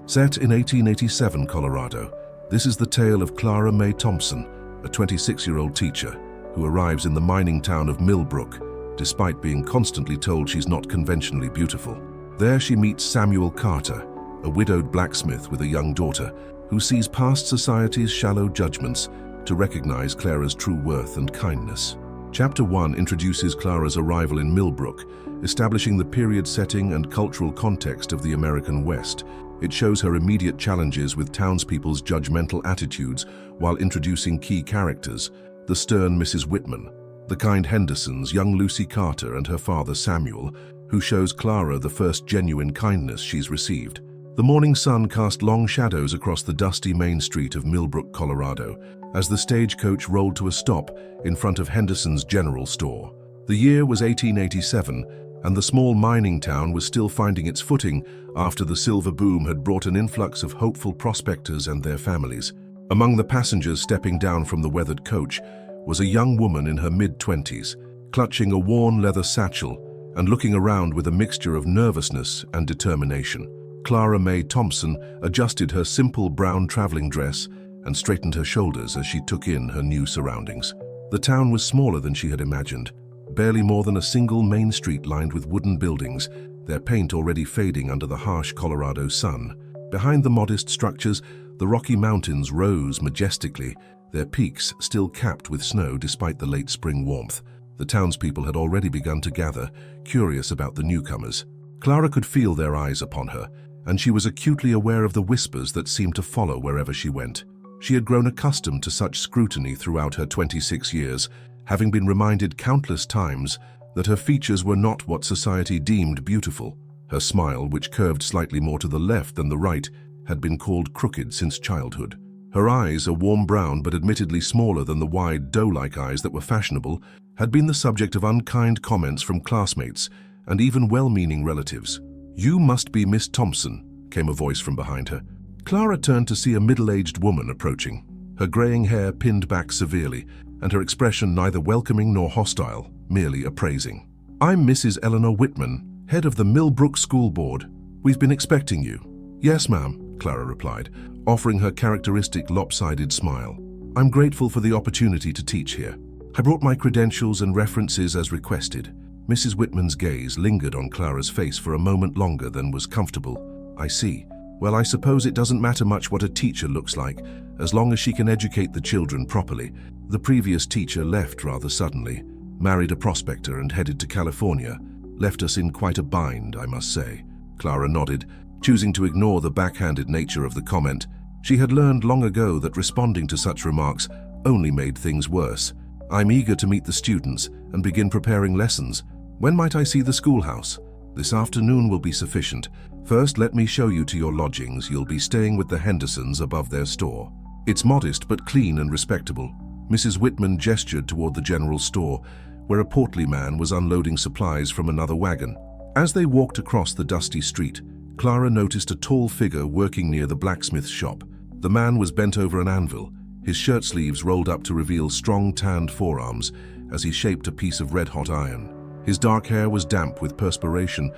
Set in 1887 Colorado, this is the tale of Clara Mae Thompson, a 26-year-old teacher who arrives in the mining town of Millbrook, despite being constantly told she's not conventionally beautiful. There she meets Samuel Carter, a widowed blacksmith with a young daughter, who sees past society's shallow judgments to recognize Clara's true worth and kindness. Chapter 1 introduces Clara's arrival in Millbrook, establishing the period setting and cultural context of the American West. It shows her immediate challenges with townspeople's judgmental attitudes while introducing key characters: the stern Mrs. Whitman, the kind Hendersons, young Lucy Carter, and her father Samuel, who shows Clara the first genuine kindness she's received. The morning sun cast long shadows across the dusty main street of Millbrook, Colorado, as the stagecoach rolled to a stop in front of Henderson's General Store. The year was 1887, and the small mining town was still finding its footing after the silver boom had brought an influx of hopeful prospectors and their families. Among the passengers stepping down from the weathered coach was a young woman in her mid-20s, clutching a worn leather satchel and looking around with a mixture of nervousness and determination. Clara Mae Thompson adjusted her simple brown traveling dress and straightened her shoulders as she took in her new surroundings. The town was smaller than she had imagined, barely more than a single main street lined with wooden buildings, their paint already fading under the harsh Colorado sun. Behind the modest structures, the Rocky Mountains rose majestically, their peaks still capped with snow despite the late spring warmth. The townspeople had already begun to gather, curious about the newcomers. Clara could feel their eyes upon her, and she was acutely aware of the whispers that seemed to follow wherever she went. She had grown accustomed to such scrutiny throughout her 26 years, having been reminded countless times that her features were not what society deemed beautiful. Her smile, which curved slightly more to the left than the right, had been called crooked since childhood. Her eyes, a warm brown but admittedly smaller than the wide doe-like eyes that were fashionable, had been the subject of unkind comments from classmates and even well-meaning relatives. "You must be Miss Thompson," came a voice from behind her. Clara turned to see a middle-aged woman approaching, her graying hair pinned back severely, and her expression neither welcoming nor hostile, merely appraising. "I'm Mrs. Eleanor Whitman, head of the Millbrook School Board. We've been expecting you." "Yes, ma'am," Clara replied, offering her characteristic lopsided smile. "I'm grateful for the opportunity to teach here. I brought my credentials and references as requested." Mrs. Whitman's gaze lingered on Clara's face for a moment longer than was comfortable. "I see. Well, I suppose it doesn't matter much what a teacher looks like, as long as she can educate the children properly. The previous teacher left rather suddenly, married a prospector and headed to California. Left us in quite a bind, I must say." Clara nodded, choosing to ignore the backhanded nature of the comment. She had learned long ago that responding to such remarks only made things worse. "I'm eager to meet the students and begin preparing lessons. When might I see the schoolhouse?" "This afternoon will be sufficient. First, let me show you to your lodgings. You'll be staying with the Hendersons above their store. It's modest but clean and respectable." Mrs. Whitman gestured toward the general store, where a portly man was unloading supplies from another wagon. As they walked across the dusty street, Clara noticed a tall figure working near the blacksmith's shop. The man was bent over an anvil, his shirt sleeves rolled up to reveal strong tanned forearms as he shaped a piece of red-hot iron. His dark hair was damp with perspiration,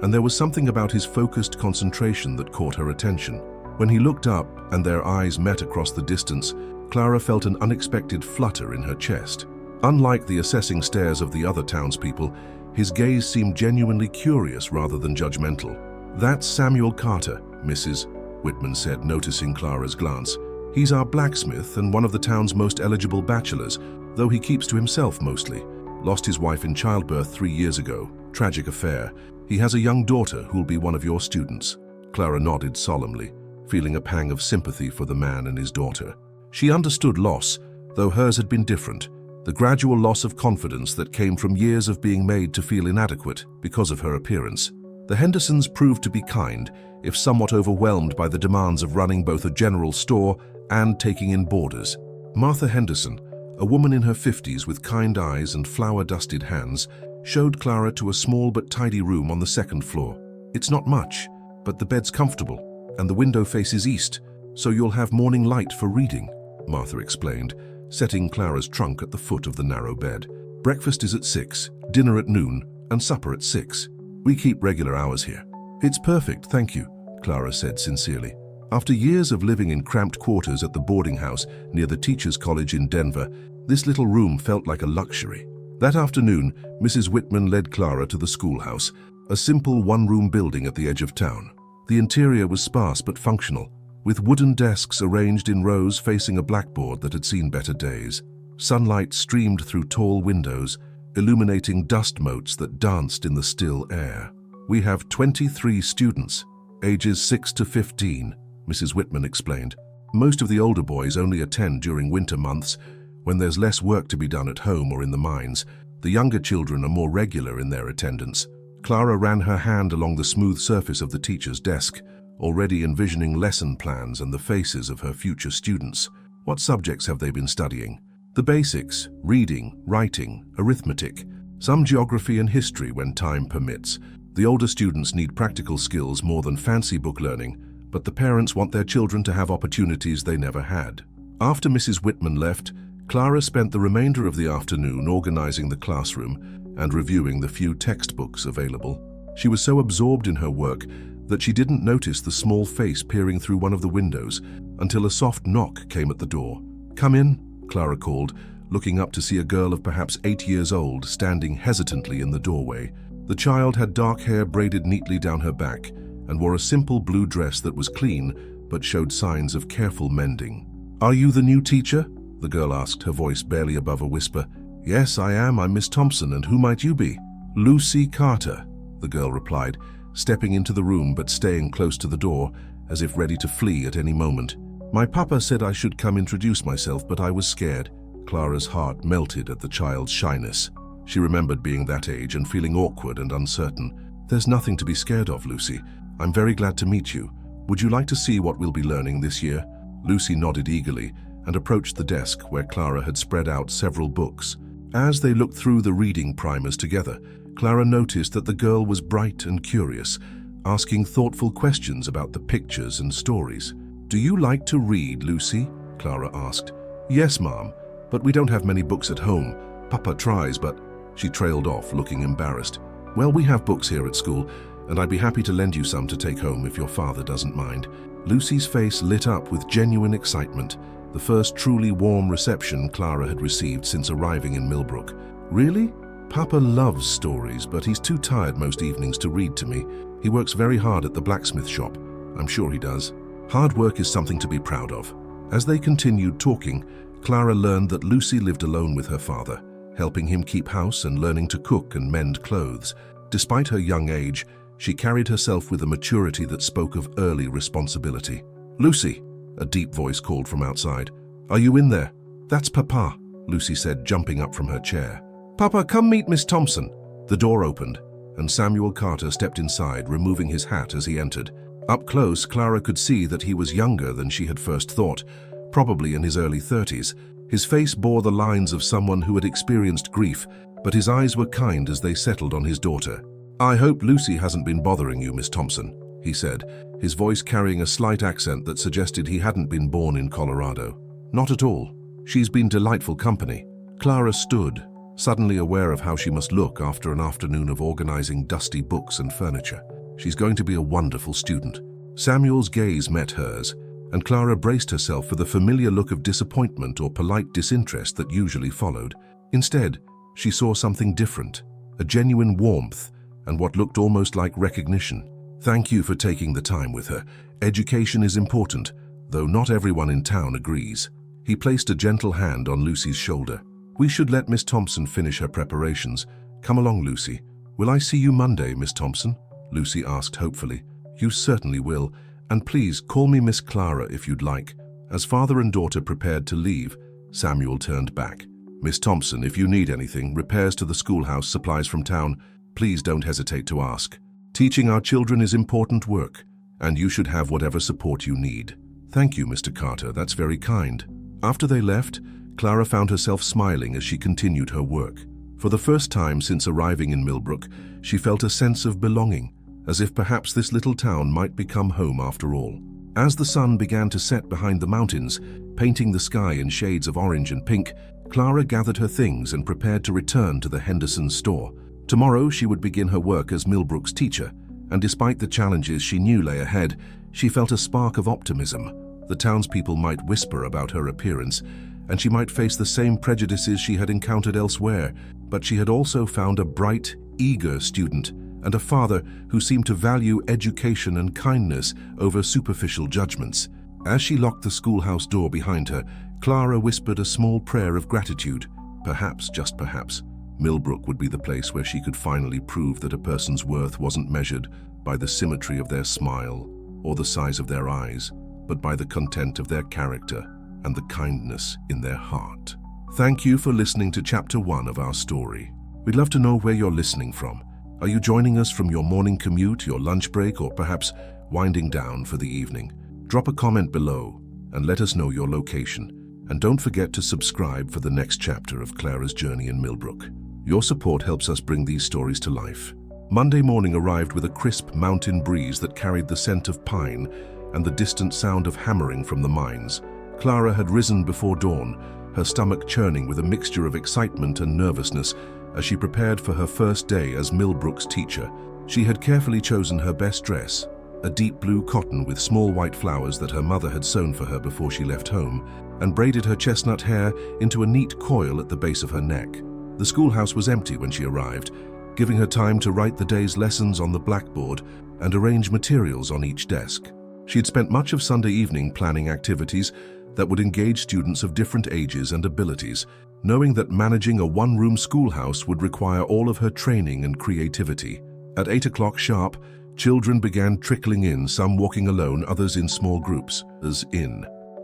and there was something about his focused concentration that caught her attention. When he looked up and their eyes met across the distance, Clara felt an unexpected flutter in her chest. Unlike the assessing stares of the other townspeople, his gaze seemed genuinely curious rather than judgmental. "That's Samuel Carter," Mrs. Whitman said, noticing Clara's glance. "He's our blacksmith and one of the town's most eligible bachelors, though he keeps to himself mostly. Lost his wife in childbirth 3 years ago. Tragic affair. He has a young daughter who'll be one of your students." Clara nodded solemnly, feeling a pang of sympathy for the man and his daughter. She understood loss, though hers had been different. The gradual loss of confidence that came from years of being made to feel inadequate because of her appearance. The Hendersons proved to be kind, if somewhat overwhelmed by the demands of running both a general store and taking in boarders. Martha Henderson, a woman in her 50s with kind eyes and flour-dusted hands, showed Clara to a small but tidy room on the second floor. "It's not much, but the bed's comfortable, and the window faces east, so you'll have morning light for reading," Martha explained, setting Clara's trunk at the foot of the narrow bed. "Breakfast is at 6, dinner at noon, and supper at 6. We keep regular hours here." "It's perfect, thank you," Clara said sincerely. After years of living in cramped quarters at the boarding house near the Teachers' College in Denver, this little room felt like a luxury. That afternoon, Mrs. Whitman led Clara to the schoolhouse, a simple one-room building at the edge of town. The interior was sparse but functional, with wooden desks arranged in rows facing a blackboard that had seen better days. Sunlight streamed through tall windows, illuminating dust motes that danced in the still air. "We have 23 students, ages 6 to 15, Mrs. Whitman explained. Most of the older boys only attend during winter months, when there's less work to be done at home or in the mines. The younger children are more regular in their attendance." Clara ran her hand along the smooth surface of the teacher's desk, already envisioning lesson plans and the faces of her future students. What subjects have they been studying? The basics: reading, writing, arithmetic, some geography and history when time permits. The older students need practical skills more than fancy book learning, but the parents want their children to have opportunities they never had. After Mrs. Whitman left, Clara spent the remainder of the afternoon organizing the classroom and reviewing the few textbooks available. She was so absorbed in her work that she didn't notice the small face peering through one of the windows until a soft knock came at the door. "Come in," Clara called, looking up to see a girl of perhaps 8 years old standing hesitantly in the doorway. The child had dark hair braided neatly down her back and wore a simple blue dress that was clean but showed signs of careful mending. "Are you the new teacher?" the girl asked, her voice barely above a whisper. "Yes, I am. I'm Miss Thompson, and who might you be?" "Lucy Carter," the girl replied, stepping into the room but staying close to the door, as if ready to flee at any moment. "My papa said I should come introduce myself, but I was scared." Clara's heart melted at the child's shyness. She remembered being that age and feeling awkward and uncertain. "There's nothing to be scared of, Lucy. I'm very glad to meet you. Would you like to see what we'll be learning this year?" Lucy nodded eagerly and approached the desk where Clara had spread out several books. As they looked through the reading primers together, Clara noticed that the girl was bright and curious, asking thoughtful questions about the pictures and stories. "Do you like to read, Lucy?" Clara asked. "Yes, Mom, but we don't have many books at home. Papa tries, but..." She trailed off, looking embarrassed. "Well, we have books here at school, and I'd be happy to lend you some to take home if your father doesn't mind." Lucy's face lit up with genuine excitement, the first truly warm reception Clara had received since arriving in Millbrook. "Really? Papa loves stories, but he's too tired most evenings to read to me. He works very hard at the blacksmith shop. I'm sure he does. Hard work is something to be proud of." As they continued talking, Clara learned that Lucy lived alone with her father, helping him keep house and learning to cook and mend clothes. Despite her young age, she carried herself with a maturity that spoke of early responsibility. "Lucy," a deep voice called from outside. "Are you in there?" "That's Papa," Lucy said, jumping up from her chair. "Papa, come meet Miss Thompson." The door opened, and Samuel Carter stepped inside, removing his hat as he entered. Up close, Clara could see that he was younger than she had first thought, probably in his early 30s. His face bore the lines of someone who had experienced grief, but his eyes were kind as they settled on his daughter. "I hope Lucy hasn't been bothering you, Miss Thompson," he said, his voice carrying a slight accent that suggested he hadn't been born in Colorado. "Not at all. She's been delightful company." Clara stood, suddenly aware of how she must look after an afternoon of organizing dusty books and furniture. She's going to be a wonderful student. Samuel's gaze met hers, and Clara braced herself for the familiar look of disappointment or polite disinterest that usually followed. Instead, she saw something different, a genuine warmth and what looked almost like recognition. "Thank you for taking the time with her. Education is important, though not everyone in town agrees." He placed a gentle hand on Lucy's shoulder. "We should let Miss Thompson finish her preparations. Come along, Lucy." "Will I see you Monday, Miss Thompson?" Lucy asked hopefully. "You certainly will, and please call me Miss Clara if you'd like." As father and daughter prepared to leave, Samuel turned back. "Miss Thompson, if you need anything, repairs to the schoolhouse, supplies from town, please don't hesitate to ask. Teaching our children is important work, and you should have whatever support you need." "Thank you, Mr. Carter, that's very kind." After they left, Clara found herself smiling as she continued her work. For the first time since arriving in Millbrook, she felt a sense of belonging, as if perhaps this little town might become home after all. As the sun began to set behind the mountains, painting the sky in shades of orange and pink, Clara gathered her things and prepared to return to the Henderson store. Tomorrow she would begin her work as Millbrook's teacher, and despite the challenges she knew lay ahead, she felt a spark of optimism. The townspeople might whisper about her appearance, and she might face the same prejudices she had encountered elsewhere, but she had also found a bright, eager student and a father who seemed to value education and kindness over superficial judgments. As she locked the schoolhouse door behind her, Clara whispered a small prayer of gratitude. Perhaps, just perhaps, Millbrook would be the place where she could finally prove that a person's worth wasn't measured by the symmetry of their smile or the size of their eyes, but by the content of their character and the kindness in their heart. Thank you for listening to Chapter 1 of our story. We'd love to know where you're listening from. Are you joining us from your morning commute, your lunch break, or perhaps winding down for the evening? Drop a comment below and let us know your location. And don't forget to subscribe for the next chapter of Clara's journey in Millbrook. Your support helps us bring these stories to life. Monday morning arrived with a crisp mountain breeze that carried the scent of pine and the distant sound of hammering from the mines. Clara had risen before dawn, her stomach churning with a mixture of excitement and nervousness as she prepared for her first day as Millbrook's teacher. She had carefully chosen her best dress, a deep blue cotton with small white flowers that her mother had sewn for her before she left home, and braided her chestnut hair into a neat coil at the base of her neck. The schoolhouse was empty when she arrived, giving her time to write the day's lessons on the blackboard and arrange materials on each desk. She had spent much of Sunday evening planning activities that would engage students of different ages and abilities, knowing that managing a one-room schoolhouse would require all of her training and creativity. At 8 o'clock sharp, children began trickling in, some walking alone, others in small groups.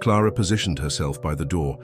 Clara positioned herself by the door,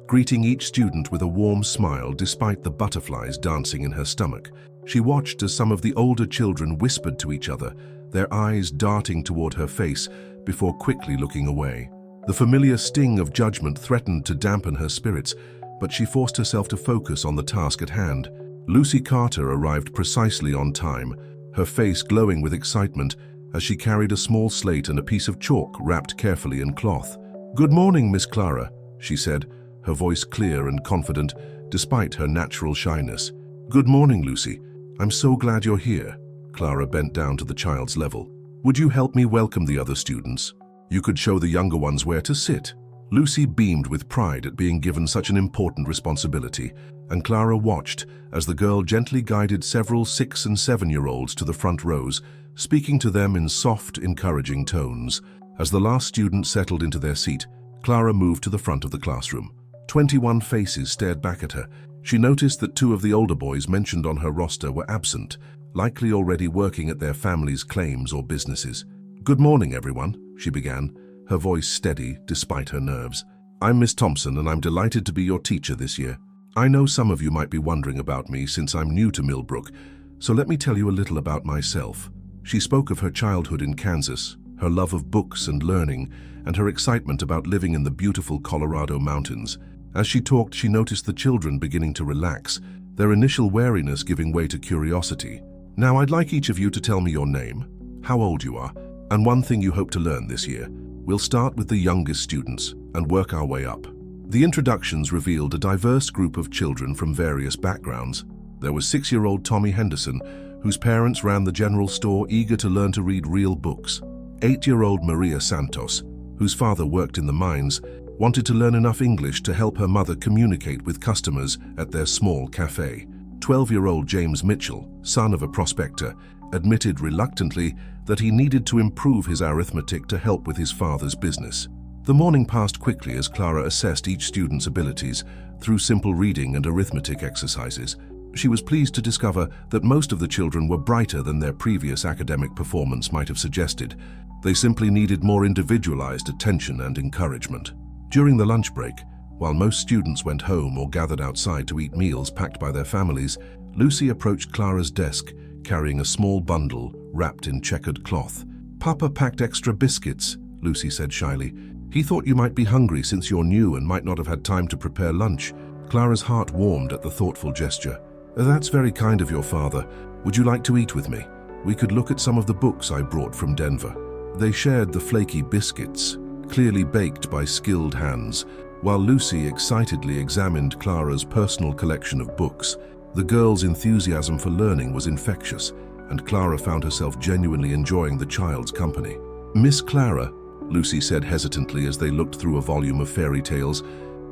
greeting each student with a warm smile despite the butterflies dancing in her stomach. She watched as some of the older children whispered to each other, their eyes darting toward her face before quickly looking away. The familiar sting of judgment threatened to dampen her spirits, but she forced herself to focus on the task at hand. Lucy Carter arrived precisely on time, her face glowing with excitement as she carried a small slate and a piece of chalk wrapped carefully in cloth. "Good morning, Miss Clara," she said, her voice clear and confident despite her natural shyness. "Good morning, Lucy. I'm so glad you're here." Clara bent down to the child's level. "Would you help me welcome the other students? You could show the younger ones where to sit." Lucy beamed with pride at being given such an important responsibility, and Clara watched as the girl gently guided several 6- and 7-year-olds to the front rows, speaking to them in soft, encouraging tones. As the last student settled into their seat, Clara moved to the front of the classroom. 21 faces stared back at her. She noticed that 2 of the older boys mentioned on her roster were absent, likely already working at their families' claims or businesses. "Good morning, everyone," she began, her voice steady despite her nerves. "I'm Miss Thompson, and I'm delighted to be your teacher this year. I know some of you might be wondering about me since I'm new to Millbrook, so let me tell you a little about myself." She spoke of her childhood in Kansas, her love of books and learning, and her excitement about living in the beautiful Colorado mountains. As she talked, she noticed the children beginning to relax, their initial wariness giving way to curiosity. "Now, I'd like each of you to tell me your name, how old you are, and one thing you hope to learn this year. We'll start with the youngest students and work our way up." The introductions revealed a diverse group of children from various backgrounds. There was 6-year-old Tommy Henderson, whose parents ran the general store, eager to learn to read real books. 8-year-old Maria Santos, whose father worked in the mines, wanted to learn enough English to help her mother communicate with customers at their small cafe. 12-year-old James Mitchell, son of a prospector, admitted reluctantly that he needed to improve his arithmetic to help with his father's business. The morning passed quickly as Clara assessed each student's abilities through simple reading and arithmetic exercises. She was pleased to discover that most of the children were brighter than their previous academic performance might have suggested. They simply needed more individualized attention and encouragement. During the lunch break, while most students went home or gathered outside to eat meals packed by their families, Lucy approached Clara's desk, carrying a small bundle wrapped in checkered cloth. "Papa packed extra biscuits," Lucy said shyly. "He thought you might be hungry since you're new and might not have had time to prepare lunch." Clara's heart warmed at the thoughtful gesture. "That's very kind of your father. Would you like to eat with me? We could look at some of the books I brought from Denver." They shared the flaky biscuits, clearly baked by skilled hands, while Lucy excitedly examined Clara's personal collection of books. The girl's enthusiasm for learning was infectious, and Clara found herself genuinely enjoying the child's company. Miss Clara, Lucy said hesitantly as they looked through a volume of fairy tales,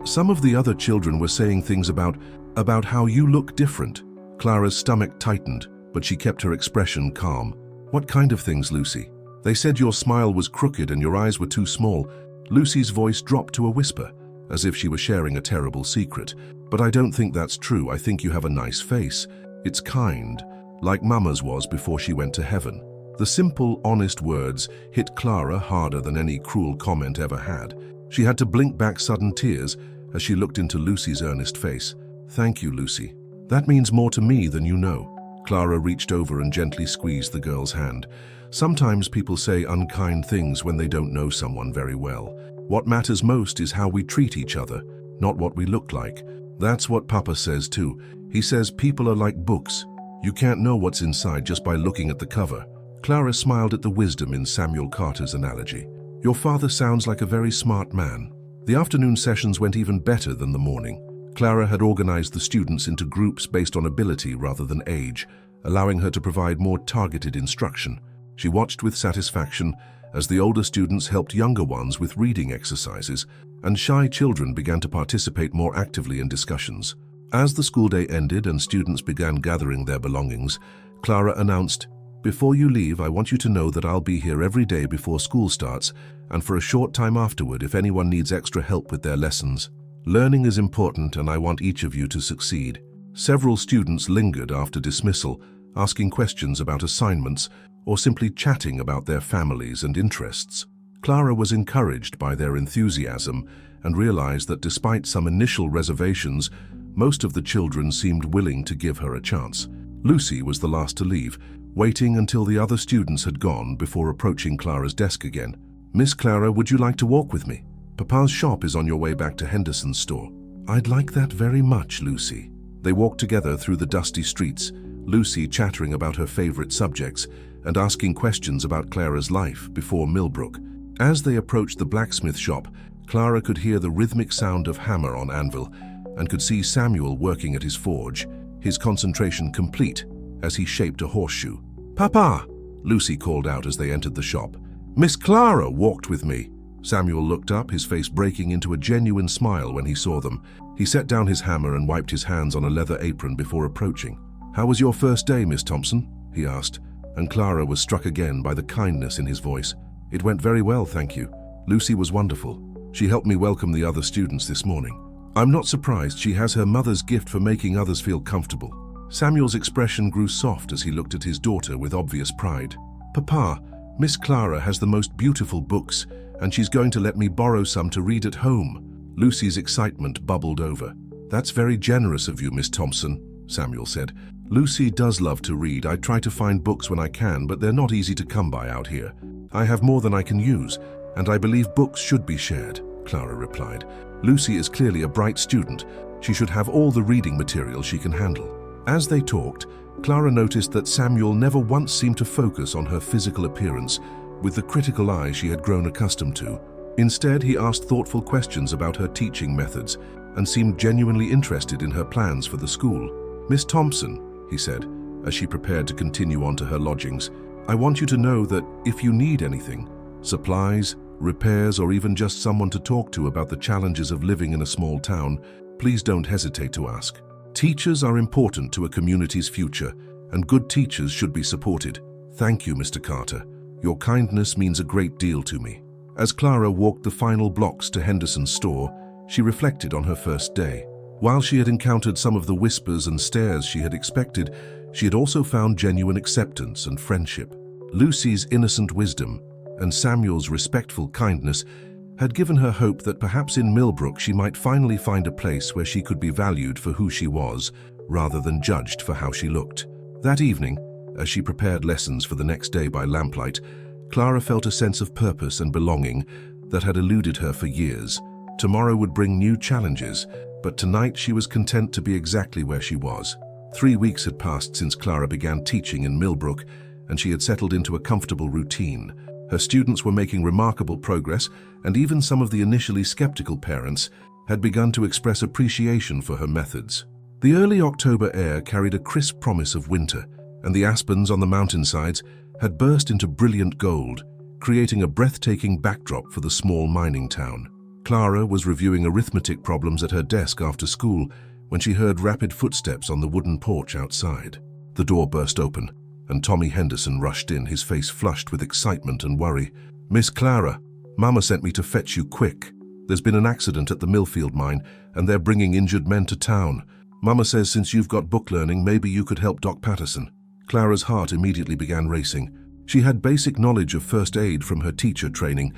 some of the other children were saying things about how you look different. Clara's stomach tightened, but she kept her expression calm. What kind of things, Lucy? They said your smile was crooked and your eyes were too small. Lucy's voice dropped to a whisper, as if she were sharing a terrible secret. But I don't think that's true. I think you have a nice face. It's kind, like Mama's was before she went to heaven. The simple, honest words hit Clara harder than any cruel comment ever had. She had to blink back sudden tears as she looked into Lucy's earnest face. Thank you, Lucy. That means more to me than you know. Clara reached over and gently squeezed the girl's hand. Sometimes people say unkind things when they don't know someone very well. What matters most is how we treat each other, not what we look like. That's what Papa says too. He says people are like books. You can't know what's inside just by looking at the cover. Clara smiled at the wisdom in Samuel Carter's analogy. Your father sounds like a very smart man. The afternoon sessions went even better than the morning. Clara had organized the students into groups based on ability rather than age, allowing her to provide more targeted instruction. She watched with satisfaction as the older students helped younger ones with reading exercises, and shy children began to participate more actively in discussions. As the school day ended and students began gathering their belongings, Clara announced, "Before you leave, I want you to know that I'll be here every day before school starts and for a short time afterward if anyone needs extra help with their lessons. Learning is important and I want each of you to succeed." Several students lingered after dismissal, asking questions about assignments or simply chatting about their families and interests. Clara was encouraged by their enthusiasm and realized that despite some initial reservations, most of the children seemed willing to give her a chance. Lucy was the last to leave, waiting until the other students had gone before approaching Clara's desk again. "Miss Clara, would you like to walk with me? Papa's shop is on your way back to Henderson's store." "I'd like that very much, Lucy." They walked together through the dusty streets, Lucy chattering about her favorite subjects and asking questions about Clara's life before Millbrook. As they approached the blacksmith shop, Clara could hear the rhythmic sound of hammer on anvil and could see Samuel working at his forge, his concentration complete as he shaped a horseshoe. "Papa!" Lucy called out as they entered the shop. "Miss Clara walked with me." Samuel looked up, his face breaking into a genuine smile when he saw them. He set down his hammer and wiped his hands on a leather apron before approaching. "How was your first day, Miss Thompson?" he asked, and Clara was struck again by the kindness in his voice. "It went very well, thank you. Lucy was wonderful. She helped me welcome the other students this morning. I'm not surprised. She has her mother's gift for making others feel comfortable." Samuel's expression grew soft as he looked at his daughter with obvious pride. "Papa, Miss Clara has the most beautiful books, and she's going to let me borrow some to read at home." Lucy's excitement bubbled over. "That's very generous of you, Miss Thompson," Samuel said. "Lucy does love to read. I try to find books when I can, but they're not easy to come by out here. I have more than I can use, and I believe books should be shared," Clara replied. "Lucy is clearly a bright student. She should have all the reading material she can handle." As they talked, Clara noticed that Samuel never once seemed to focus on her physical appearance with the critical eye she had grown accustomed to. Instead, he asked thoughtful questions about her teaching methods and seemed genuinely interested in her plans for the school. "Miss Thompson," he said, as she prepared to continue on to her lodgings, "I want you to know that if you need anything, supplies, repairs, or even just someone to talk to about the challenges of living in a small town, please don't hesitate to ask. Teachers are important to a community's future, and good teachers should be supported. Thank you, Mr. Carter. Your kindness means a great deal to me." As Clara walked the final blocks to Henderson's store, she reflected on her first day. While she had encountered some of the whispers and stares she had expected, she had also found genuine acceptance and friendship. Lucy's innocent wisdom and Samuel's respectful kindness had given her hope that perhaps in Millbrook she might finally find a place where she could be valued for who she was, rather than judged for how she looked. That evening, as she prepared lessons for the next day by lamplight, Clara felt a sense of purpose and belonging that had eluded her for years. Tomorrow would bring new challenges, but tonight she was content to be exactly where she was. 3 weeks had passed since Clara began teaching in Millbrook, and she had settled into a comfortable routine. Her students were making remarkable progress, and even some of the initially skeptical parents had begun to express appreciation for her methods. The early October air carried a crisp promise of winter, and the aspens on the mountainsides had burst into brilliant gold, creating a breathtaking backdrop for the small mining town. Clara was reviewing arithmetic problems at her desk after school when she heard rapid footsteps on the wooden porch outside. The door burst open, and Tommy Henderson rushed in, his face flushed with excitement and worry. "Miss Clara, Mama sent me to fetch you quick. There's been an accident at the Millfield mine, and they're bringing injured men to town. Mama says since you've got book learning, maybe you could help Doc Patterson." Clara's heart immediately began racing. She had basic knowledge of first aid from her teacher training,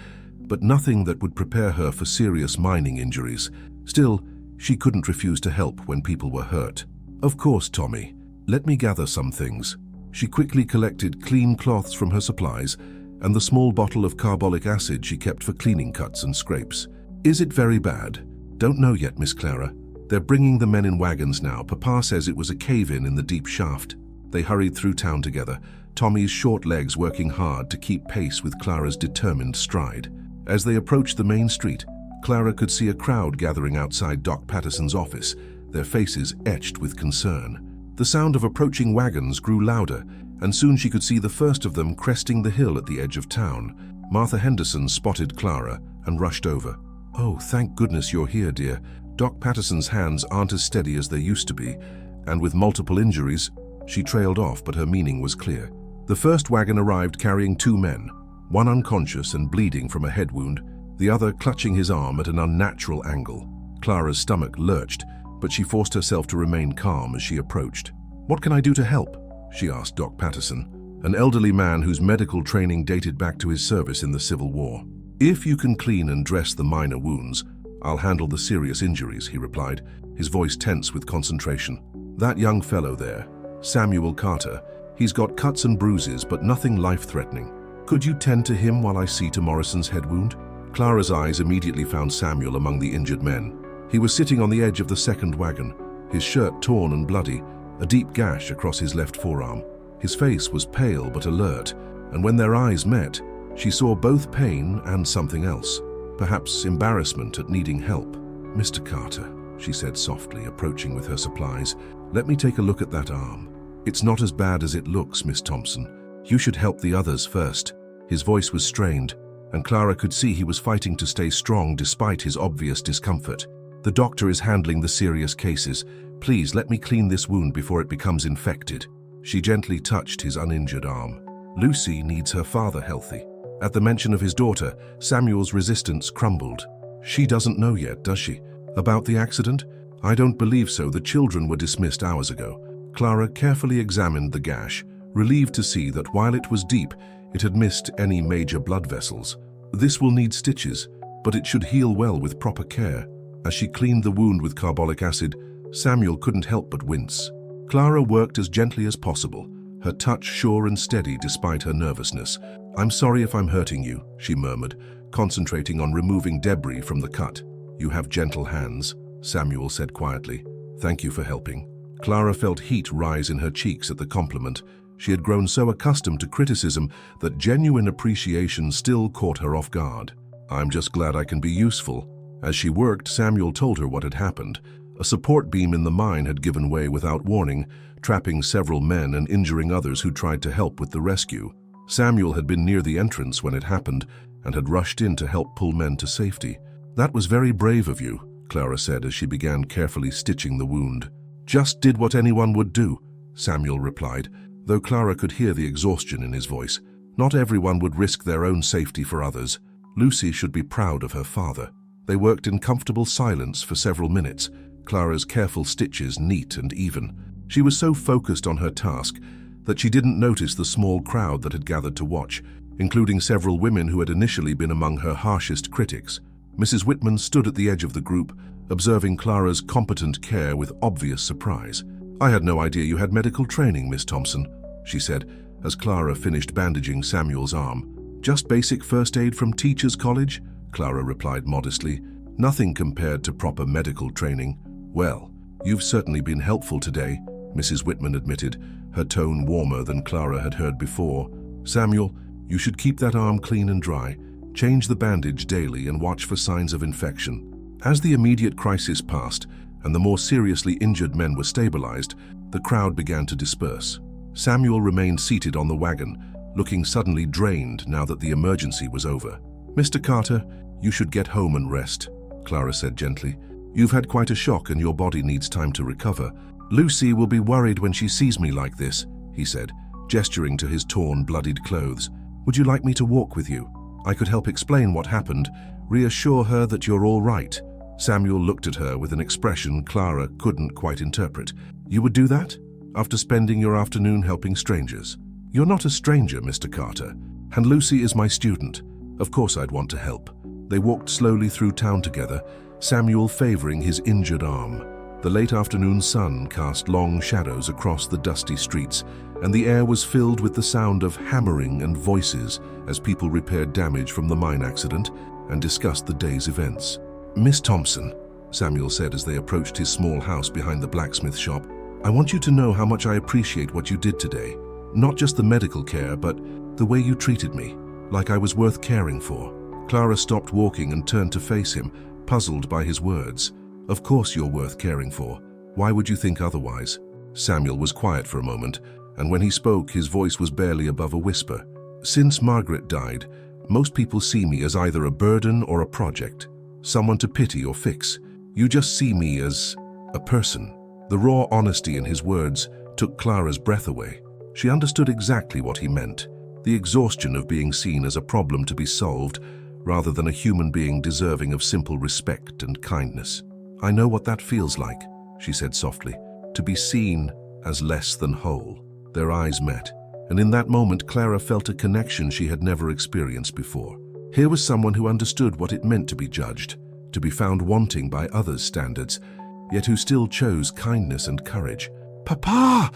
but nothing that would prepare her for serious mining injuries. Still, she couldn't refuse to help when people were hurt. "Of course, Tommy. Let me gather some things." She quickly collected clean cloths from her supplies and the small bottle of carbolic acid she kept for cleaning cuts and scrapes. "Is it very bad?" "Don't know yet, Miss Clara. They're bringing the men in wagons now. Papa says it was a cave-in in the deep shaft." They hurried through town together, Tommy's short legs working hard to keep pace with Clara's determined stride. As they approached the main street, Clara could see a crowd gathering outside Doc Patterson's office, their faces etched with concern. The sound of approaching wagons grew louder, and soon she could see the first of them cresting the hill at the edge of town. Martha Henderson spotted Clara and rushed over. "Oh, thank goodness you're here, dear. Doc Patterson's hands aren't as steady as they used to be, and with multiple injuries..." She trailed off, but her meaning was clear. The first wagon arrived carrying 2 men, one unconscious and bleeding from a head wound, the other clutching his arm at an unnatural angle. Clara's stomach lurched, but she forced herself to remain calm as she approached. "What can I do to help?" she asked Doc Patterson, an elderly man whose medical training dated back to his service in the Civil War. "If you can clean and dress the minor wounds, I'll handle the serious injuries," he replied, his voice tense with concentration. "That young fellow there, Samuel Carter, he's got cuts and bruises, but nothing life-threatening. Could you tend to him while I see to Morrison's head wound?" Clara's eyes immediately found Samuel among the injured men. He was sitting on the edge of the second wagon, his shirt torn and bloody, a deep gash across his left forearm. His face was pale but alert, and when their eyes met, she saw both pain and something else, perhaps embarrassment at needing help. "Mr. Carter," she said softly, approaching with her supplies, "let me take a look at that arm. It's not as bad as it looks, Miss Thompson. You should help the others first." His voice was strained, and Clara could see he was fighting to stay strong despite his obvious discomfort. "The doctor is handling the serious cases. Please let me clean this wound before it becomes infected." She gently touched his uninjured arm. "Lucy needs her father healthy." At the mention of his daughter, Samuel's resistance crumbled. "She doesn't know yet, does she? About the accident?" "I don't believe so. The children were dismissed hours ago." Clara carefully examined the gash, relieved to see that while it was deep, it had missed any major blood vessels. "This will need stitches, but it should heal well with proper care." As she cleaned the wound with carbolic acid, Samuel couldn't help but wince. Clara worked as gently as possible, her touch sure and steady despite her nervousness. "I'm sorry if I'm hurting you," she murmured, concentrating on removing debris from the cut. "You have gentle hands," Samuel said quietly. "Thank you for helping." Clara felt heat rise in her cheeks at the compliment. She had grown so accustomed to criticism that genuine appreciation still caught her off guard. "I'm just glad I can be useful." As she worked, Samuel told her what had happened. A support beam in the mine had given way without warning, trapping several men and injuring others who tried to help with the rescue. Samuel had been near the entrance when it happened and had rushed in to help pull men to safety. "That was very brave of you," Clara said as she began carefully stitching the wound. "Just did what anyone would do," Samuel replied, though Clara could hear the exhaustion in his voice. Not everyone would risk their own safety for others. Lucy should be proud of her father. They worked in comfortable silence for several minutes, Clara's careful stitches neat and even. She was so focused on her task that she didn't notice the small crowd that had gathered to watch, including several women who had initially been among her harshest critics. Mrs. Whitman stood at the edge of the group, observing Clara's competent care with obvious surprise. "I had no idea you had medical training, Miss Thompson," she said, as Clara finished bandaging Samuel's arm. "Just basic first aid from teacher's college?" Clara replied modestly. "Nothing compared to proper medical training." "Well, you've certainly been helpful today," Mrs. Whitman admitted, her tone warmer than Clara had heard before. "Samuel, you should keep that arm clean and dry, change the bandage daily and watch for signs of infection." As the immediate crisis passed and the more seriously injured men were stabilized, the crowd began to disperse. Samuel remained seated on the wagon, looking suddenly drained now that the emergency was over. "Mr. Carter, you should get home and rest," Clara said gently. "You've had quite a shock and your body needs time to recover." "Lucy will be worried when she sees me like this," he said, gesturing to his torn, bloodied clothes. "Would you like me to walk with you? I could help explain what happened, reassure her that you're all right." Samuel looked at her with an expression Clara couldn't quite interpret. "You would do that? After spending your afternoon helping strangers?" "You're not a stranger, Mr. Carter, and Lucy is my student. Of course I'd want to help." They walked slowly through town together, Samuel favoring his injured arm. The late afternoon sun cast long shadows across the dusty streets, and the air was filled with the sound of hammering and voices as people repaired damage from the mine accident and discussed the day's events. "Miss Thompson," Samuel said as they approached his small house behind the blacksmith shop, "I want you to know how much I appreciate what you did today. Not just the medical care, but the way you treated me, like I was worth caring for." Clara stopped walking and turned to face him, puzzled by his words. "Of course you're worth caring for. Why would you think otherwise?" Samuel was quiet for a moment, and when he spoke, his voice was barely above a whisper. "Since Margaret died, most people see me as either a burden or a project, someone to pity or fix. You just see me as a person." The raw honesty in his words took Clara's breath away. She understood exactly what he meant, the exhaustion of being seen as a problem to be solved rather than a human being deserving of simple respect and kindness. "I know what that feels like," she said softly, "to be seen as less than whole." Their eyes met, and in that moment Clara felt a connection she had never experienced before. Here was someone who understood what it meant to be judged, to be found wanting by others' standards, yet who still chose kindness and courage. "Papa!"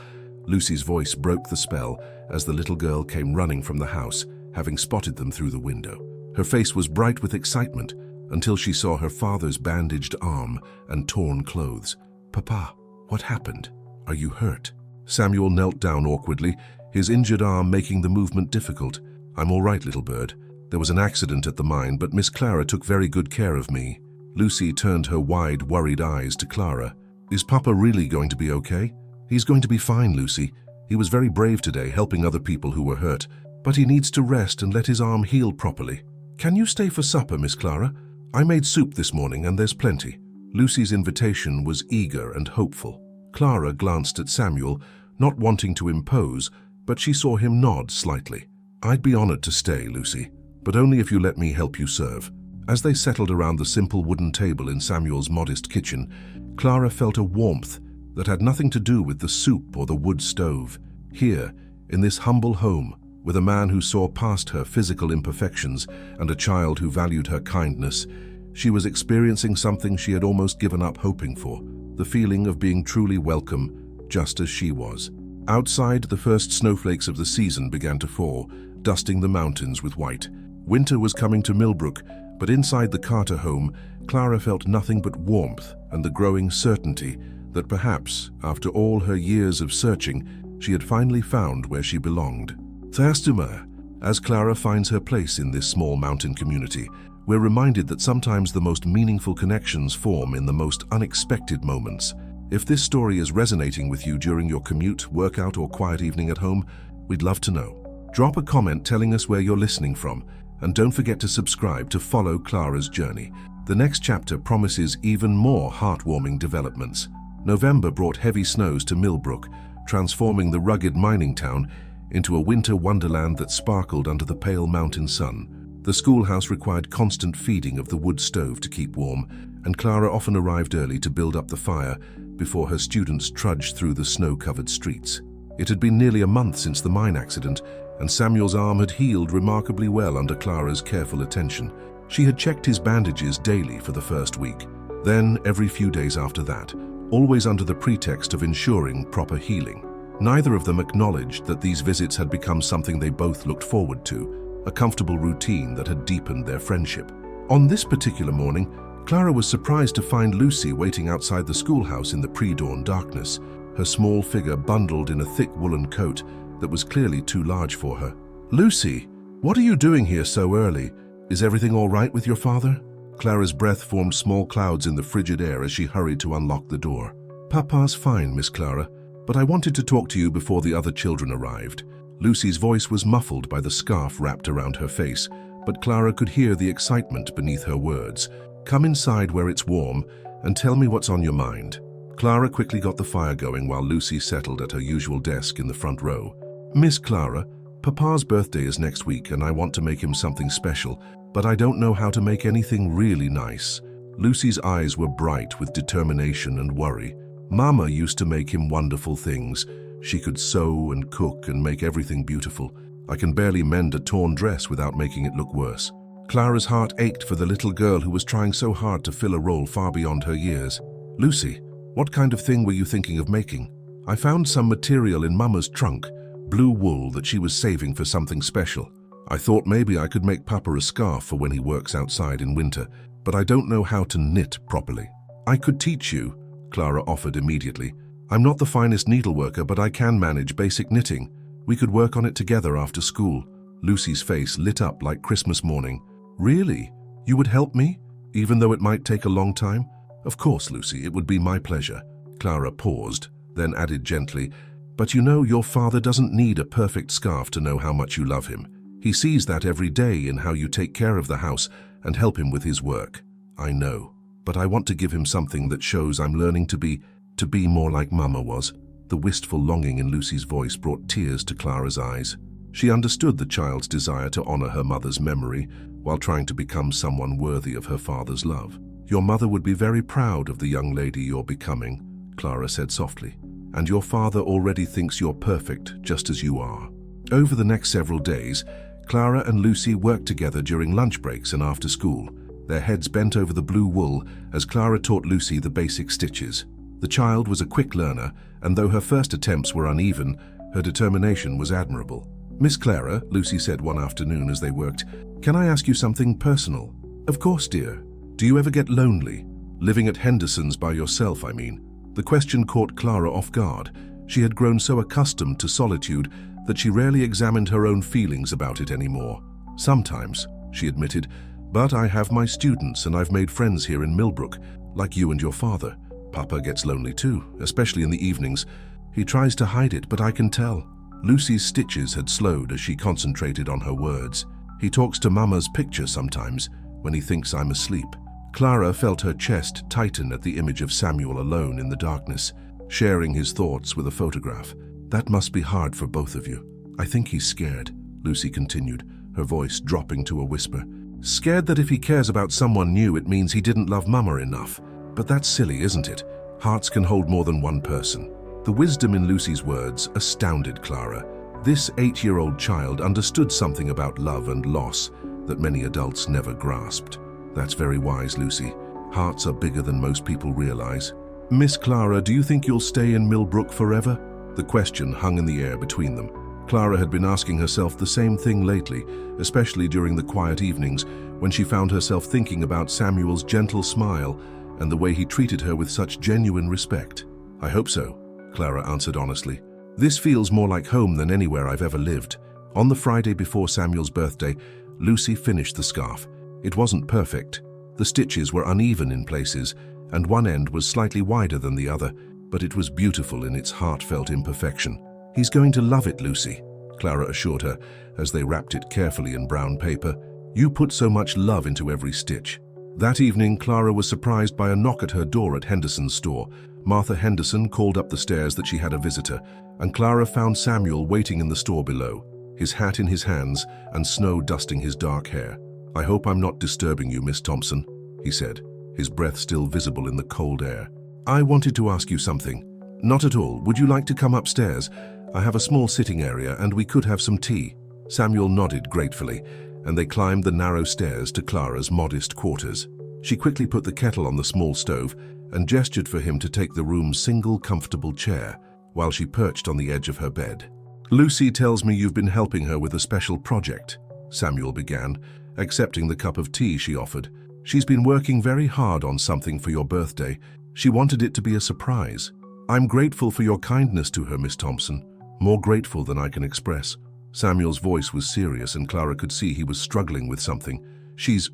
Lucy's voice broke the spell as the little girl came running from the house, having spotted them through the window. Her face was bright with excitement until she saw her father's bandaged arm and torn clothes. "Papa, what happened? Are you hurt?" Samuel knelt down awkwardly, his injured arm making the movement difficult. "I'm all right, little bird. There was an accident at the mine, but Miss Clara took very good care of me." Lucy turned her wide, worried eyes to Clara. "Is Papa really going to be okay?" "He's going to be fine, Lucy. He was very brave today, helping other people who were hurt, but he needs to rest and let his arm heal properly. Can you stay for supper, Miss Clara? I made soup this morning and there's plenty." Lucy's invitation was eager and hopeful. Clara glanced at Samuel, not wanting to impose, but she saw him nod slightly. "I'd be honored to stay, Lucy, but only if you let me help you serve." As they settled around the simple wooden table in Samuel's modest kitchen, Clara felt a warmth that had nothing to do with the soup or the wood stove. Here, in this humble home, with a man who saw past her physical imperfections and a child who valued her kindness, she was experiencing something she had almost given up hoping for, the feeling of being truly welcome, just as she was. Outside, the first snowflakes of the season began to fall, dusting the mountains with white. Winter was coming to Millbrook, but inside the Carter home, Clara felt nothing but warmth and the growing certainty that perhaps, after all her years of searching, she had finally found where she belonged. Thursdamer, as Clara finds her place in this small mountain community, we're reminded that sometimes the most meaningful connections form in the most unexpected moments. If this story is resonating with you during your commute, workout, or quiet evening at home, we'd love to know. Drop a comment telling us where you're listening from, and don't forget to subscribe to follow Clara's journey. The next chapter promises even more heartwarming developments. November brought heavy snows to Millbrook, transforming the rugged mining town into a winter wonderland that sparkled under the pale mountain sun. The schoolhouse required constant feeding of the wood stove to keep warm, and Clara often arrived early to build up the fire before her students trudged through the snow-covered streets. It had been nearly a month since the mine accident, and Samuel's arm had healed remarkably well under Clara's careful attention. She had checked his bandages daily for the first week, then every few days after that, always under the pretext of ensuring proper healing. Neither of them acknowledged that these visits had become something they both looked forward to, a comfortable routine that had deepened their friendship. On this particular morning, Clara was surprised to find Lucy waiting outside the schoolhouse in the pre-dawn darkness, her small figure bundled in a thick woolen coat that was clearly too large for her. "Lucy, what are you doing here so early? Is everything all right with your father?" Clara's breath formed small clouds in the frigid air as she hurried to unlock the door. "Papa's fine, Miss Clara, but I wanted to talk to you before the other children arrived. Lucy's voice was muffled by the scarf wrapped around her face, but Clara could hear the excitement beneath her words. "Come inside where it's warm and tell me what's on your mind." Clara quickly got the fire going while Lucy settled at her usual desk in the front row. "Miss Clara, Papa's birthday is next week and I want to make him something special, but I don't know how to make anything really nice." Lucy's eyes were bright with determination and worry. Mama used to make him wonderful things. She could sew and cook and make everything beautiful. I can barely mend a torn dress without making it look worse. Clara's heart ached for the little girl who was trying so hard to fill a role far beyond her years. "Lucy, what kind of thing were you thinking of making?" "I found some material in Mama's trunk, blue wool that she was saving for something special. I thought maybe I could make Papa a scarf for when he works outside in winter, but I don't know how to knit properly." "I could teach you," Clara offered immediately. "I'm not the finest needleworker, but I can manage basic knitting. We could work on it together after school." Lucy's face lit up like Christmas morning. "Really? You would help me? Even though it might take a long time?" "Of course, Lucy, it would be my pleasure." Clara paused, then added gently, "But you know, your father doesn't need a perfect scarf to know how much you love him. He sees that every day in how you take care of the house and help him with his work." "I know, but I want to give him something that shows I'm learning to be more like Mama was." The wistful longing in Lucy's voice brought tears to Clara's eyes. She understood the child's desire to honor her mother's memory while trying to become someone worthy of her father's love. "Your mother would be very proud of the young lady you're becoming," Clara said softly. "And your father already thinks you're perfect just as you are." Over the next several days, Clara and Lucy worked together during lunch breaks and after school, their heads bent over the blue wool as Clara taught Lucy the basic stitches. The child was a quick learner, and though her first attempts were uneven, her determination was admirable. "Miss Clara," Lucy said one afternoon as they worked, "can I ask you something personal?" "Of course, dear." "Do you ever get lonely? Living at Henderson's by yourself, I mean." The question caught Clara off guard. She had grown so accustomed to solitude that she rarely examined her own feelings about it anymore. "Sometimes," she admitted, "but I have my students and I've made friends here in Millbrook, like you and your father. Papa gets lonely too, especially in the evenings. He tries to hide it, but I can tell." Lucy's stitches had slowed as she concentrated on her words. "He talks to Mama's picture sometimes when he thinks I'm asleep." Clara felt her chest tighten at the image of Samuel alone in the darkness, sharing his thoughts with a photograph. "That must be hard for both of you." "I think he's scared," Lucy continued, her voice dropping to a whisper. "Scared that if he cares about someone new, it means he didn't love Mama enough. But that's silly, isn't it? Hearts can hold more than one person." The wisdom in Lucy's words astounded Clara. This 8-year-old child understood something about love and loss that many adults never grasped. "That's very wise, Lucy. Hearts are bigger than most people realize." "Miss Clara, do you think you'll stay in Millbrook forever?" The question hung in the air between them. Clara had been asking herself the same thing lately, especially during the quiet evenings when she found herself thinking about Samuel's gentle smile and the way he treated her with such genuine respect. "I hope so," Clara answered honestly. "This feels more like home than anywhere I've ever lived." On the Friday before Samuel's birthday, Lucy finished the scarf. It wasn't perfect. The stitches were uneven in places, and one end was slightly wider than the other, but it was beautiful in its heartfelt imperfection. "He's going to love it, Lucy," Clara assured her as they wrapped it carefully in brown paper. "You put so much love into every stitch." That evening, Clara was surprised by a knock at her door at Henderson's store. Martha Henderson called up the stairs that she had a visitor, and Clara found Samuel waiting in the store below, his hat in his hands and snow dusting his dark hair. "I hope I'm not disturbing you, Miss Thompson," he said, his breath still visible in the cold air. "I wanted to ask you something." "Not at all. Would you like to come upstairs? I have a small sitting area and we could have some tea." Samuel nodded gratefully, and they climbed the narrow stairs to Clara's modest quarters. She quickly put the kettle on the small stove and gestured for him to take the room's single comfortable chair while she perched on the edge of her bed. "Lucy tells me you've been helping her with a special project," Samuel began, accepting the cup of tea she offered. "She's been working very hard on something for your birthday. She wanted it to be a surprise." "I'm grateful for your kindness to her, Miss Thompson. More grateful than I can express." Samuel's voice was serious and Clara could see he was struggling with something. She's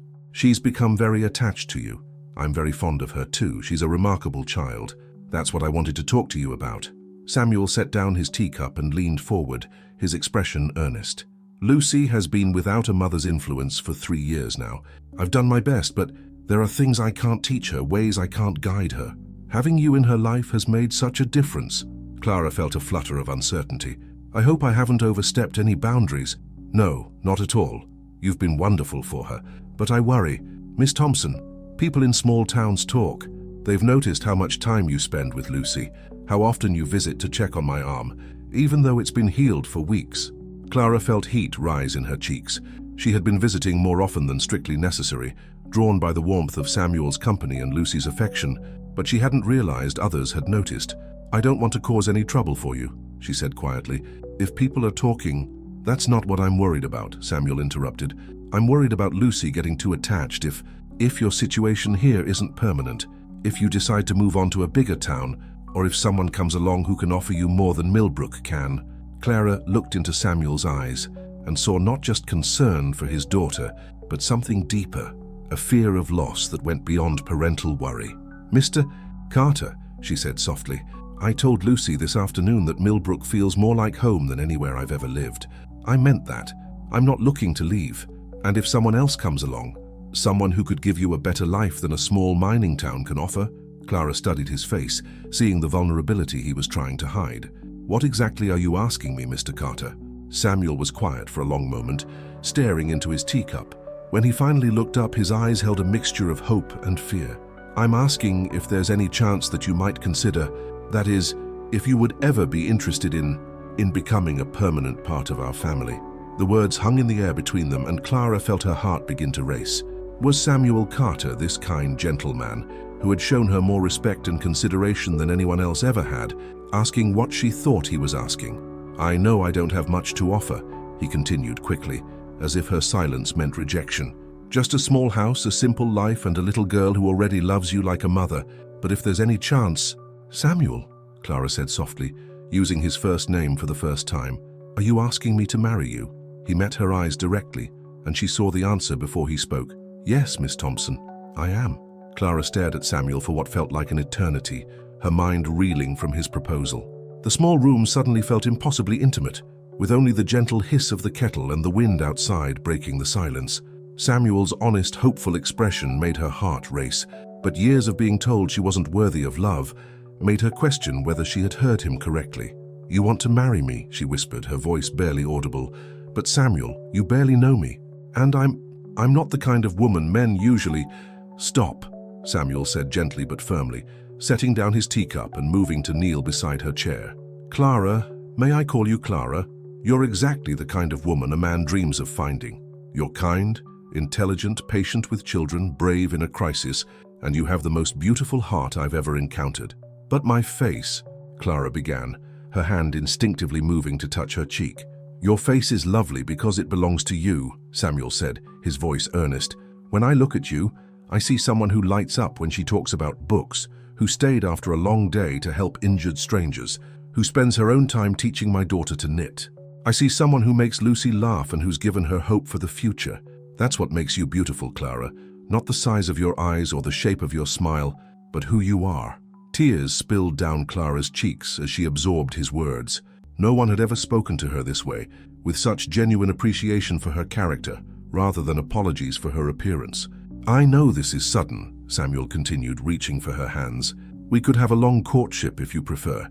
become very attached to you. I'm very fond of her too. She's a remarkable child. That's what I wanted to talk to you about." Samuel set down his teacup and leaned forward, his expression earnest. "Lucy has been without a mother's influence for 3 years now. I've done my best, but there are things I can't teach her, ways I can't guide her. Having you in her life has made such a difference." Clara felt a flutter of uncertainty. "I hope I haven't overstepped any boundaries." "No, not at all. You've been wonderful for her. But I worry. Miss Thompson, people in small towns talk. They've noticed how much time you spend with Lucy, how often you visit to check on my arm, even though it's been healed for weeks." Clara felt heat rise in her cheeks. She had been visiting more often than strictly necessary, drawn by the warmth of Samuel's company and Lucy's affection, but she hadn't realized others had noticed. "I don't want to cause any trouble for you," she said quietly. "If people are talking—" "That's not what I'm worried about," Samuel interrupted. "I'm worried about Lucy getting too attached if your situation here isn't permanent, if you decide to move on to a bigger town, or if someone comes along who can offer you more than Millbrook can." Clara looked into Samuel's eyes and saw not just concern for his daughter, but something deeper, a fear of loss that went beyond parental worry. "Mr. Carter," she said softly, "I told Lucy this afternoon that Millbrook feels more like home than anywhere I've ever lived. I meant that. I'm not looking to leave. And if someone else comes along, someone who could give you a better life than a small mining town can offer." Clara studied his face, seeing the vulnerability he was trying to hide. "What exactly are you asking me, Mr. Carter?" Samuel was quiet for a long moment, staring into his teacup. When he finally looked up, his eyes held a mixture of hope and fear. "I'm asking if there's any chance that you might consider, that is, if you would ever be interested in becoming a permanent part of our family." The words hung in the air between them, and Clara felt her heart begin to race. Was Samuel Carter this kind gentleman, who had shown her more respect and consideration than anyone else ever had, asking what she thought he was asking? "I know I don't have much to offer," he continued quickly, as if her silence meant rejection. "Just a small house, a simple life, and a little girl who already loves you like a mother. But if there's any chance—" "Samuel," Clara said softly, using his first name for the first time, "are you asking me to marry you?" He met her eyes directly, and she saw the answer before he spoke. "Yes, Miss Thompson, I am." Clara stared at Samuel for what felt like an eternity, her mind reeling from his proposal. The small room suddenly felt impossibly intimate, with only the gentle hiss of the kettle and the wind outside breaking the silence. Samuel's honest, hopeful expression made her heart race, but years of being told she wasn't worthy of love made her question whether she had heard him correctly. "You want to marry me," she whispered, her voice barely audible. "But Samuel, you barely know me. And I'm not the kind of woman men usually—" "Stop," Samuel said gently but firmly, setting down his teacup and moving to kneel beside her chair. "Clara, may I call you Clara? You're exactly the kind of woman a man dreams of finding. You're kind, intelligent, patient with children, brave in a crisis, and you have the most beautiful heart I've ever encountered." "But my face," Clara began, her hand instinctively moving to touch her cheek. "Your face is lovely because it belongs to you," Samuel said, his voice earnest. "When I look at you, I see someone who lights up when she talks about books, who stayed after a long day to help injured strangers, who spends her own time teaching my daughter to knit. I see someone who makes Lucy laugh and who's given her hope for the future. That's what makes you beautiful, Clara. Not the size of your eyes or the shape of your smile, but who you are." Tears spilled down Clara's cheeks as she absorbed his words. No one had ever spoken to her this way, with such genuine appreciation for her character, rather than apologies for her appearance. "I know this is sudden," Samuel continued, reaching for her hands. "We could have a long courtship if you prefer.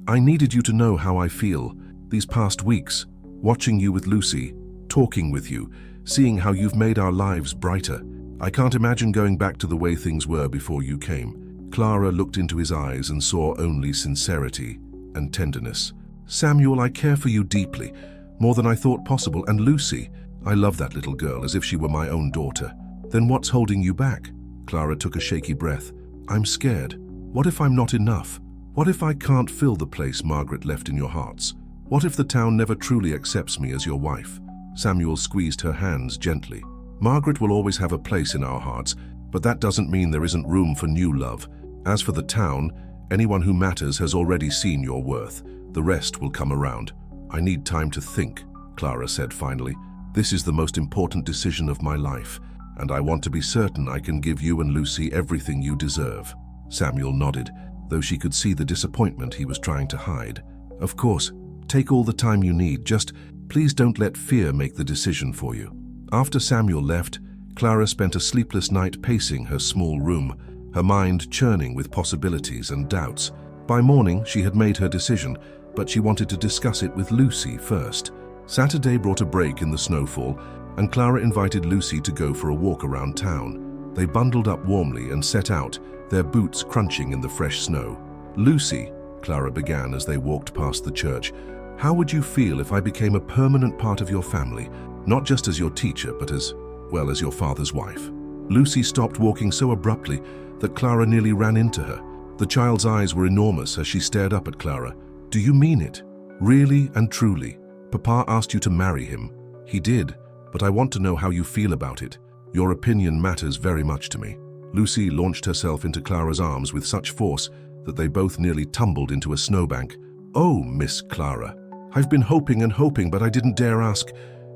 I needed you to know how I feel. These past weeks, watching you with Lucy, talking with you, seeing how you've made our lives brighter. I can't imagine going back to the way things were before you came." Clara looked into his eyes and saw only sincerity and tenderness. "Samuel, I care for you deeply, more than I thought possible, and Lucy, I love that little girl as if she were my own daughter." "Then what's holding you back?" Clara took a shaky breath. "I'm scared. What if I'm not enough? What if I can't fill the place Margaret left in your hearts? What if the town never truly accepts me as your wife?" Samuel squeezed her hands gently. "Margaret will always have a place in our hearts, but that doesn't mean there isn't room for new love. As for the town, anyone who matters has already seen your worth. The rest will come around." "I need time to think," Clara said finally. "This is the most important decision of my life, and I want to be certain I can give you and Lucy everything you deserve." Samuel nodded, though she could see the disappointment he was trying to hide. "Of course, Take all the time you need, just please don't let fear make the decision for you. After Samuel left, Clara spent a sleepless night pacing her small room, her mind churning with possibilities and doubts. By morning, she had made her decision, but she wanted to discuss it with Lucy first. Saturday brought a break in the snowfall, and Clara invited Lucy to go for a walk around town. They bundled up warmly and set out, their boots crunching in the fresh snow. "Lucy," Clara began as they walked past the church, "how would you feel if I became a permanent part of your family, not just as your teacher, but as your father's wife?" Lucy stopped walking so abruptly that Clara nearly ran into her. The child's eyes were enormous as she stared up at Clara. "Do you mean it? Really and truly? Papa asked you to marry him." "He did, but I want to know how you feel about it. Your opinion matters very much to me." Lucy launched herself into Clara's arms with such force that they both nearly tumbled into a snowbank. "Oh, Miss Clara, I've been hoping and hoping, but I didn't dare ask.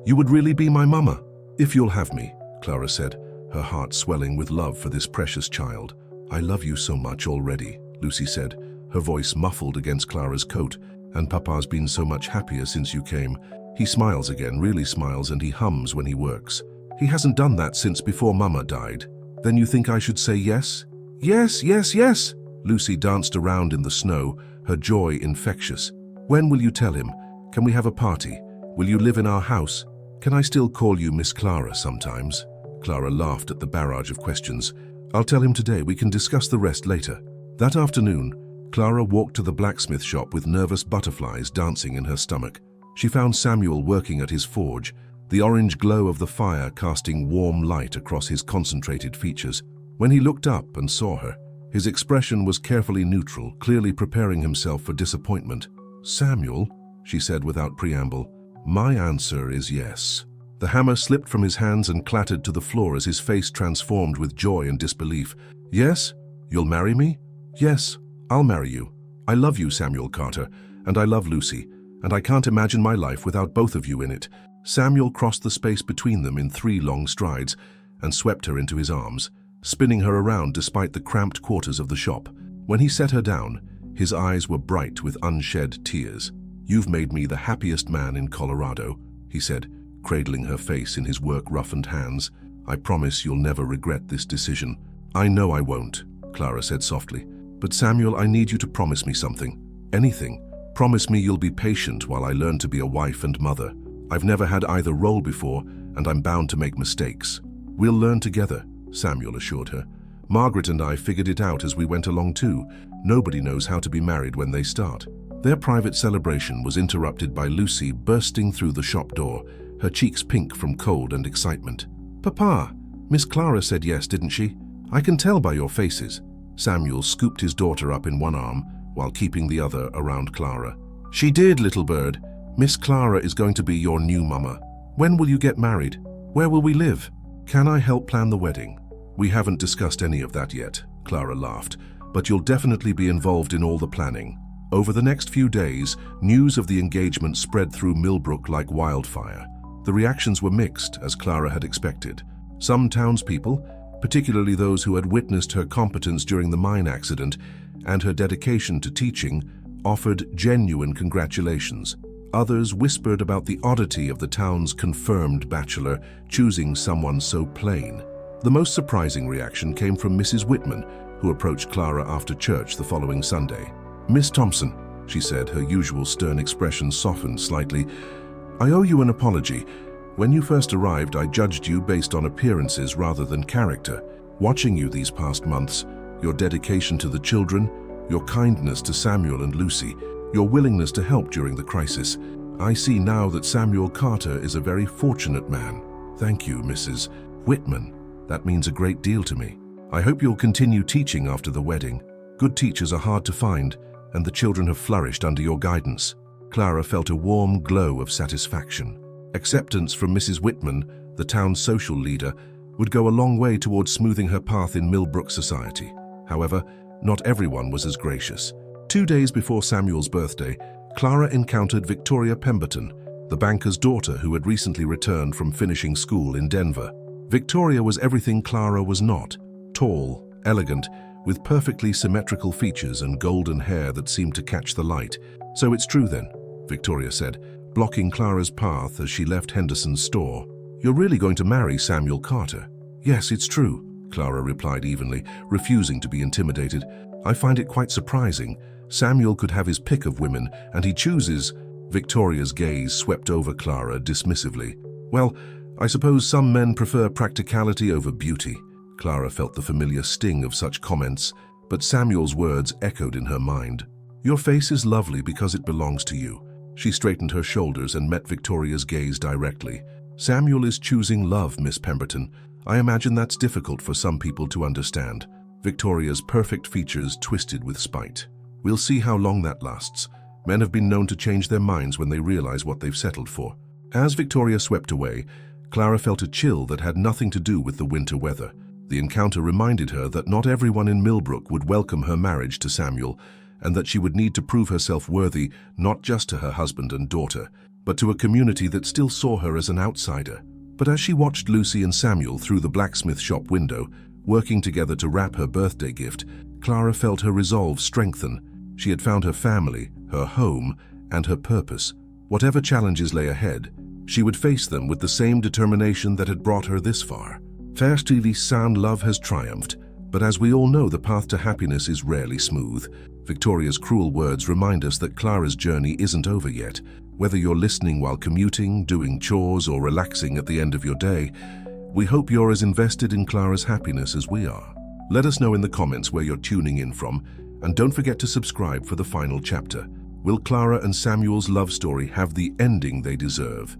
You would really be my mama?" "If you'll have me," Clara said, her heart swelling with love for this precious child. "I love you so much already," Lucy said, her voice muffled against Clara's coat. "And Papa's been so much happier since you came. He smiles again, really smiles, and he hums when he works. He hasn't done that since before Mama died." "Then you think I should say yes?" "Yes, yes, yes!" Lucy danced around in the snow, her joy infectious. "When will you tell him? Can we have a party? Will you live in our house? Can I still call you Miss Clara sometimes?" Clara laughed at the barrage of questions. "I'll tell him today. We can discuss the rest later." That afternoon, Clara walked to the blacksmith shop with nervous butterflies dancing in her stomach. She found Samuel working at his forge, the orange glow of the fire casting warm light across his concentrated features. When he looked up and saw her, his expression was carefully neutral, clearly preparing himself for disappointment. "Samuel," she said without preamble, "my answer is yes." The hammer slipped from his hands and clattered to the floor as his face transformed with joy and disbelief. "Yes? You'll marry me?" "Yes, I'll marry you. I love you, Samuel Carter, and I love Lucy, and I can't imagine my life without both of you in it." Samuel crossed the space between them in 3 long strides and swept her into his arms, spinning her around despite the cramped quarters of the shop. When he set her down, his eyes were bright with unshed tears. "You've made me the happiest man in Colorado," he said, cradling her face in his work-roughened hands. "I promise you'll never regret this decision." "I know I won't," Clara said softly. "But Samuel, I need you to promise me something. Anything. Promise me you'll be patient while I learn to be a wife and mother. I've never had either role before, and I'm bound to make mistakes." "We'll learn together," Samuel assured her. "Margaret and I figured it out as we went along too. Nobody knows how to be married when they start." Their private celebration was interrupted by Lucy bursting through the shop door, her cheeks pink from cold and excitement. "Papa, Miss Clara said yes, didn't she? I can tell by your faces." Samuel scooped his daughter up in one arm while keeping the other around Clara. "She did, little bird. Miss Clara is going to be your new mama. When will you get married? Where will we live? Can I help plan the wedding?" "We haven't discussed any of that yet," Clara laughed, "but you'll definitely be involved in all the planning." Over the next few days, news of the engagement spread through Millbrook like wildfire. The reactions were mixed, as Clara had expected. Some townspeople, particularly those who had witnessed her competence during the mine accident and her dedication to teaching, offered genuine congratulations. Others whispered about the oddity of the town's confirmed bachelor choosing someone so plain. The most surprising reaction came from Mrs. Whitman, who approached Clara after church the following Sunday. "Miss Thompson," she said, her usual stern expression softened slightly, "I owe you an apology. When you first arrived, I judged you based on appearances rather than character. Watching you these past months, your dedication to the children, your kindness to Samuel and Lucy, your willingness to help during the crisis, I see now that Samuel Carter is a very fortunate man. Thank you, Mrs. Whitman. That means a great deal to me. I hope you'll continue teaching after the wedding. Good teachers are hard to find, and the children have flourished under your guidance." Clara felt a warm glow of satisfaction. Acceptance from Mrs. Whitman, the town's social leader, would go a long way towards smoothing her path in Millbrook society. However, not everyone was as gracious. 2 days before Samuel's birthday, Clara encountered Victoria Pemberton, the banker's daughter who had recently returned from finishing school in Denver. Victoria was everything Clara was not: tall, elegant, with perfectly symmetrical features and golden hair that seemed to catch the light. "So it's true then. Victoria said, blocking Clara's path as she left Henderson's store. "You're really going to marry Samuel Carter?" "Yes, it's true," Clara replied evenly, refusing to be intimidated. "I find it quite surprising. Samuel could have his pick of women, and he chooses—" Victoria's gaze swept over Clara dismissively. "Well, I suppose some men prefer practicality over beauty." Clara felt the familiar sting of such comments, but Samuel's words echoed in her mind. "Your face is lovely because it belongs to you." She straightened her shoulders and met Victoria's gaze directly. "Samuel is choosing love, Miss Pemberton. I imagine that's difficult for some people to understand." Victoria's perfect features twisted with spite. "We'll see how long that lasts. Men have been known to change their minds when they realize what they've settled for." As Victoria swept away, Clara felt a chill that had nothing to do with the winter weather. The encounter reminded her that not everyone in Millbrook would welcome her marriage to Samuel, and that she would need to prove herself worthy not just to her husband and daughter, but to a community that still saw her as an outsider. But as she watched Lucy and Samuel through the blacksmith shop window, working together to wrap her birthday gift, Clara felt her resolve strengthen. She had found her family, her home, and her purpose. Whatever challenges lay ahead, she would face them with the same determination that had brought her this far. First TV sound love has triumphed, but as we all know, the path to happiness is rarely smooth. Victoria's cruel words remind us that Clara's journey isn't over yet. Whether you're listening while commuting, doing chores, or relaxing at the end of your day, we hope you're as invested in Clara's happiness as we are. Let us know in the comments where you're tuning in from, and don't forget to subscribe for the final chapter. Will Clara and Samuel's love story have the ending they deserve?